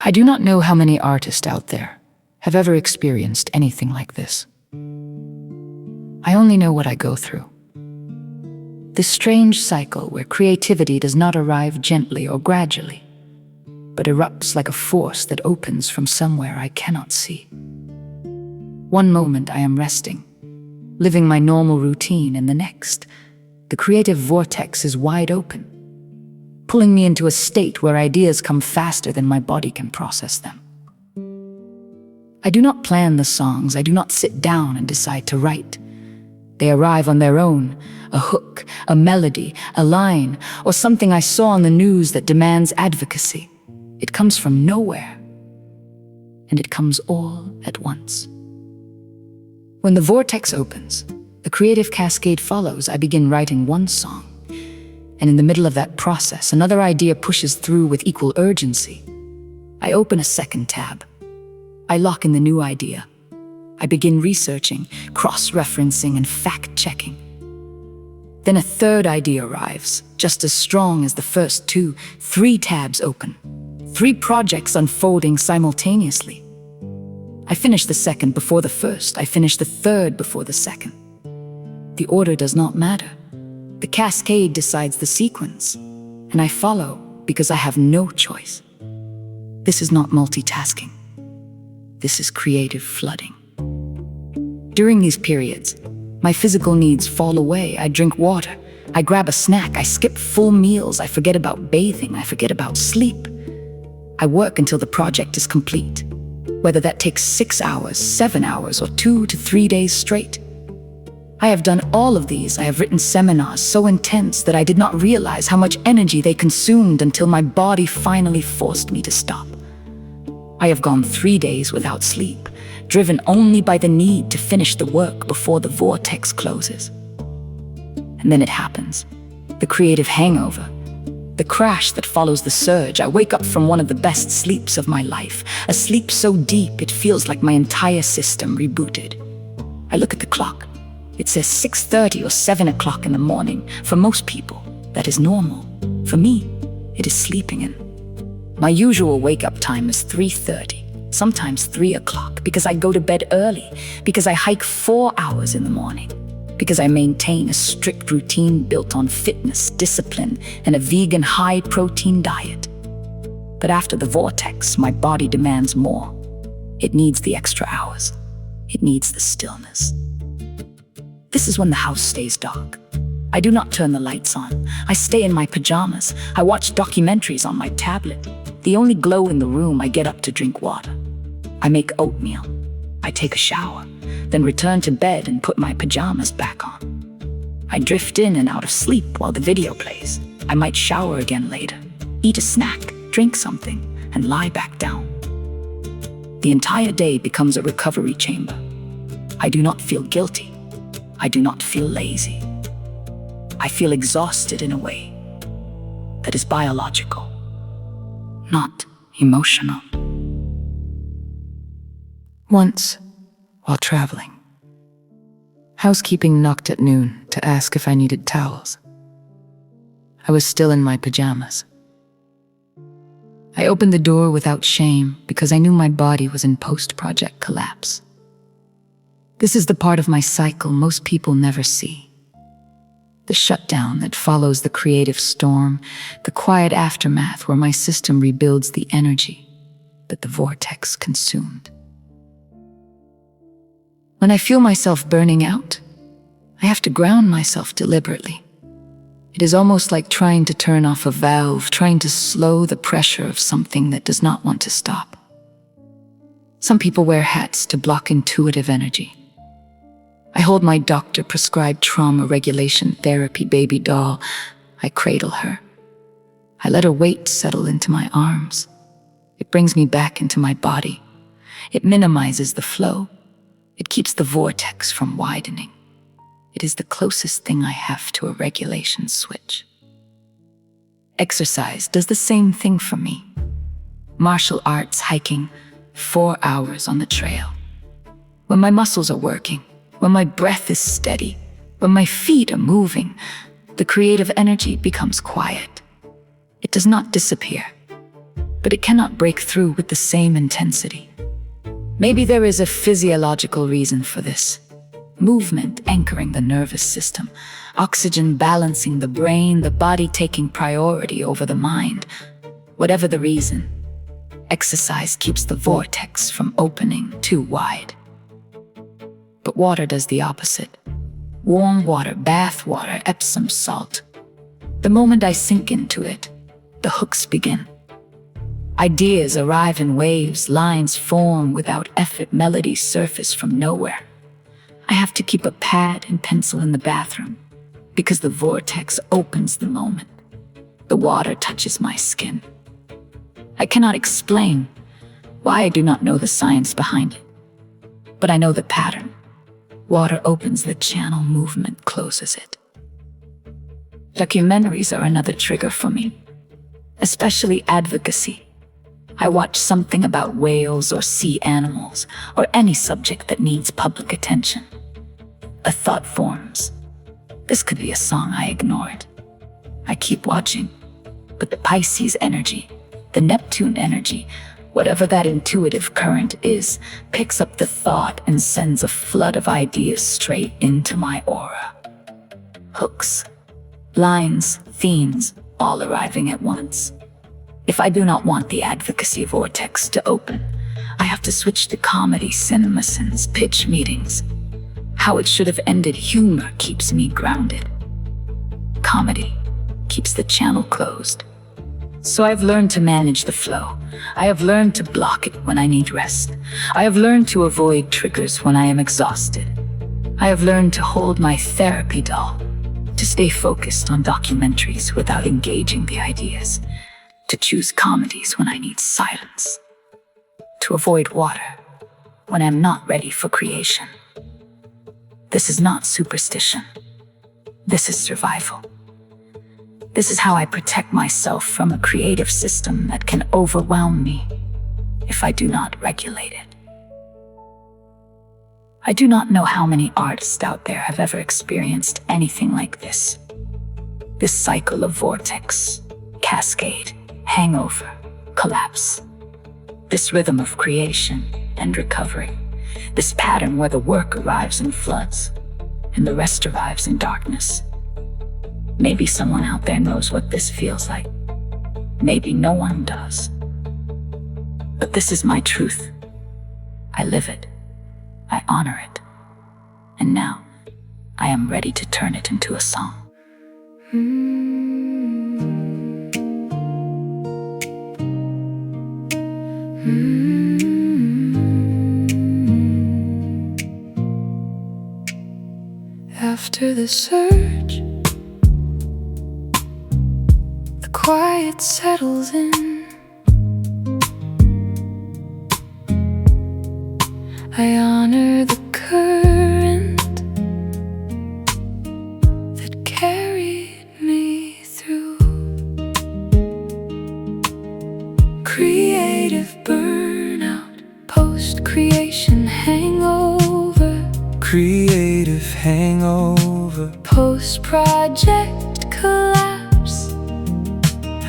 I do not know how many artists out there have ever experienced anything like this. I only know what I go through. This strange cycle where creativity does not arrive gently or gradually, but erupts like a force that opens from somewhere I cannot see. One moment I am resting, living my normal routine, and the next, the creative vortex is wide open, pulling me into a state where ideas come faster than my body can process them. I do not plan the songs, I do not sit down and decide to write. They arrive on their own, a hook, a melody, a line, or something I saw on the news that demands advocacy. It comes from nowhere, and it comes all at once. When the vortex opens, the creative cascade follows. I begin writing one song, and in the middle of that process, another idea pushes through with equal urgency. I open a second tab. I lock in the new idea. I begin researching, cross-referencing, and fact-checking. Then a third idea arrives, just as strong as the first two. 3 tabs open, 3 projects unfolding simultaneously. I finish the second before the first. I finish the third before the second. The order does not matter. The cascade decides the sequence, and I follow because I have no choice. This is not multitasking. This is creative flooding. During these periods, my physical needs fall away. I drink water. I grab a snack. I skip full meals. I forget about bathing. I forget about sleep. I work until the project is complete, whether that takes 6 hours, 7 hours, or 2 to 3 days straight. I have done all of these. I have written seminars so intense that I did not realize how much energy they consumed until my body finally forced me to stop. I have gone 3 days without sleep, driven only by the need to finish the work before the vortex closes. And then it happens. The creative hangover. The crash that follows the surge. I wake up from one of the best sleeps of my life, a sleep so deep it feels like my entire system rebooted. I look at the clock. It says 6:30 or 7 o'clock in the morning. For most people, that is normal. For me, it is sleeping in. My usual wake-up time is 3:30, sometimes 3 o'clock, because I go to bed early, because I hike 4 hours in the morning, because I maintain a strict routine built on fitness, discipline, and a vegan high-protein diet. But after the vortex, my body demands more. It needs the extra hours. It needs the stillness. This is when the house stays dark. I do not turn the lights on. I stay in my pajamas. I watch documentaries on my tablet. The only glow in the room, I get up to drink water. I make oatmeal. I take a shower, then return to bed and put my pajamas back on. I drift in and out of sleep while the video plays. I might shower again later, eat a snack, drink something, and lie back down. The entire day becomes a recovery chamber. I do not feel guilty. I do not feel lazy. I feel exhausted in a way that is biological, not emotional. Once, while traveling, housekeeping knocked at noon to ask if I needed towels. I was still in my pajamas. I opened the door without shame because I knew my body was in post-project collapse. This is the part of my cycle most people never see. The shutdown that follows the creative storm, the quiet aftermath where my system rebuilds the energy that the vortex consumed. When I feel myself burning out, I have to ground myself deliberately. It is almost like trying to turn off a valve, trying to slow the pressure of something that does not want to stop. Some people wear hats to block intuitive energy. I hold my doctor-prescribed trauma regulation therapy baby doll. I cradle her. I let her weight settle into my arms. It brings me back into my body. It minimizes the flow. It keeps the vortex from widening. It is the closest thing I have to a regulation switch. Exercise does the same thing for me. Martial arts hiking, 4 hours on the trail. When my muscles are working, when my breath is steady, when my feet are moving, the creative energy becomes quiet. It does not disappear, but it cannot break through with the same intensity. Maybe there is a physiological reason for this. Movement anchoring the nervous system, oxygen balancing the brain, the body taking priority over the mind. Whatever the reason, exercise keeps the vortex from opening too wide. But water does the opposite. Warm water, bath water, Epsom salt. The moment I sink into it, the hooks begin. Ideas arrive in waves, lines form without effort, melodies surface from nowhere. I have to keep a pad and pencil in the bathroom because the vortex opens the moment. The water touches my skin. I cannot explain why. I do not know the science behind it, but I know the pattern. Water opens the channel, movement closes it. Documentaries are another trigger for me, especially advocacy. I watch something about whales or sea animals or any subject that needs public attention. A thought forms. This could be a song I ignored. I keep watching, but the Pisces energy, the Neptune energy, whatever that intuitive current is, picks up the thought and sends a flood of ideas straight into my aura. Hooks, lines, themes, all arriving at once. If I do not want the advocacy vortex to open, I have to switch to comedy, cinema sins, pitch meetings. How it should have ended. Humor keeps me grounded. Comedy keeps the channel closed. So I've learned to manage the flow. I have learned to block it when I need rest. I have learned to avoid triggers when I am exhausted. I have learned to hold my therapy doll, to stay focused on documentaries without engaging the ideas, to choose comedies when I need silence, to avoid water when I'm not ready for creation. This is not superstition. This is survival. This is how I protect myself from a creative system that can overwhelm me if I do not regulate it. I do not know how many artists out there have ever experienced anything like this. This cycle of vortex, cascade, hangover, collapse. This rhythm of creation and recovery. This pattern where the work arrives in floods and the rest arrives in darkness. Maybe someone out there knows what this feels like. Maybe no one does. But this is my truth. I live it. I honor it. And now, I am ready to turn it into a song. After the surge, the quiet settles in. I honor the current that carried me through. Creative burnout, post-creation hangover. Creative hangover, post-project collapse.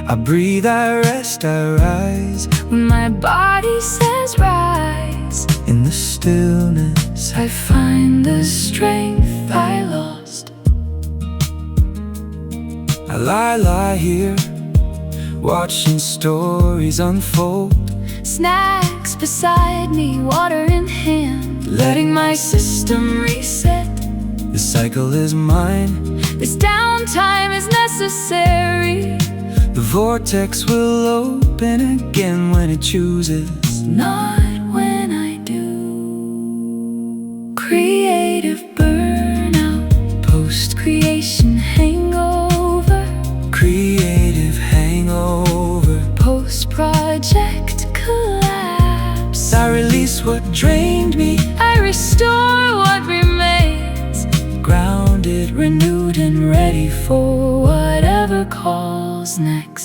I breathe, I rest, I rise. When my body says rise, In the stillness, I find the strength I lost. I lie here, watching stories unfold. Snacks beside me, water in hand, letting my system reset. The cycle is mine, This downtime is necessary. the vortex will open again when it chooses. Not when I do. Creative burnout, post-creation hangover. Creative hangover, Post-project collapse. I release what drained me, I restore what remains, grounded, renewed and ready for whatever calls next.